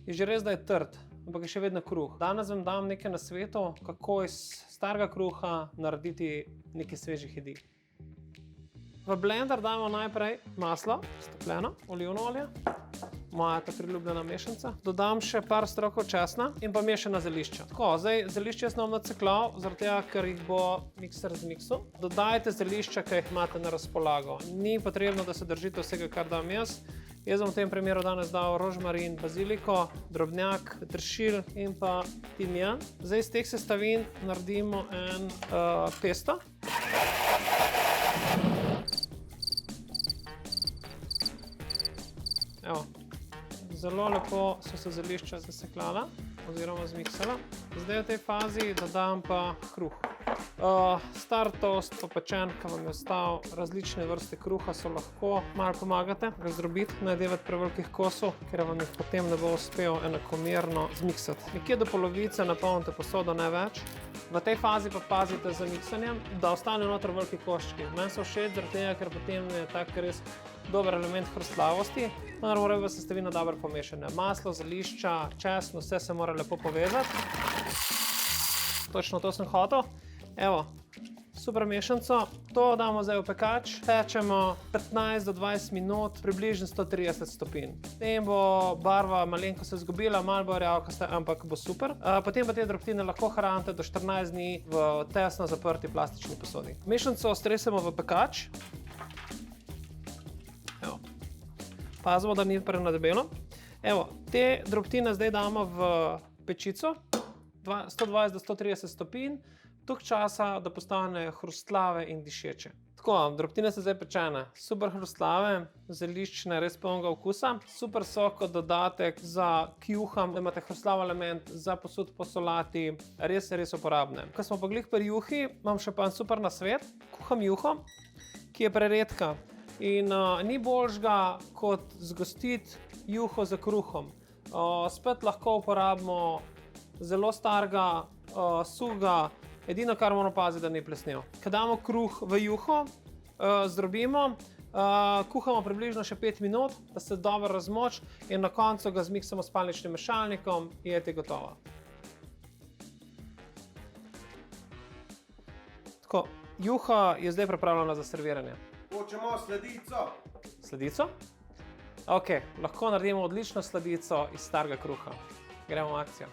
je že res, da je trd, ampak je še vedno kruh. Danes vam dam nekaj nasvetov, kako iz starega kruha narediti nekaj svežih jedi. V blender damo najprej maslo, stopljeno, olivno olje, moja ta priljubljena mešanica. Dodam še par strokov česna in pa mešana zelišča. Tako, zdaj zelišče jaz ne bom nacekljal, zaradi tega, ker jih bo mikser zmiksil. Dodajte zelišča, ki jih imate na razpolago. Ni potrebno, da se držite vsega, kar dam jaz. Jaz bom v tem primeru danes dal rožmarin, baziliko, drobnjak, peteršilj in pa timijan. Zdaj iz teh sestavin naredimo en pesto. Evo, zelo lepo so se zelišča zasekljala oziroma zmiksala. Zdaj v tej fazi dodam pa kruh. Star toast, popečen, ki vam je ostal, različne vrste kruha so lahko. Malo pomagate ga zdrobiti, ne delati prevelikih kosov, ker vam jih potem ne bo uspel enakomerno zmiksati. Nekje do polovice napolnite posodo, ne več. V tej fazi pa pazite z miksanjem, da ostanejo noter veliki koščki. Meni so všeč zaradi tega, ker potem je tak res dober element hrustlavosti. Vendar morajo biti sestavine dobro pomešane. Maslo, zelišča, česen, vse se mora lepo povezati. Točno to sem hotel. Evo, super mešanico. To damo zdaj v pekač. Pečemo 15 do 20 minut, približno 130 stopinj. Potem bo barva malenko se izgubila, malo bo rjavkasta, ampak bo super. Potem pa te drobtine lahko hranite do 14 dni v tesno zaprti plastični posodi. Mešanico stresemo v pekač. Evo. Pazimo, da ni prenadebelo. Evo, te drobtine zdaj damo v pečico. 120 do 130 stopinj. Toliko časa, da postane hrustlave in dišeče. Tako, drobtine so zdaj pečene. Super hrustlave, zeliščne, res polnega okusa. Super so kot dodatek za k juham, da imate hrustlav element za posud po solati. Res uporabne. Ko smo pa glih pri juhi, imam še pa en super nasvet. Kuham juho, ki je preredka. In ni boljšega kot zgostiti juho za kruhom. Spet lahko uporabimo zelo starega, suhega. Edino, kar moramo paziti, da ni plesnel. Ko damo kruh v juho, zdrobimo, kuhamo približno še 5 minut, da se dobro razmoči in na koncu ga zmiksamo s palničnim mešalnikom in je gotova. Tako, juha je zdaj pripravljena za serviranje. Hočemo sladico. Sladico? Ok, lahko naredimo odlično sladico iz starega kruha. Gremo v akcijo.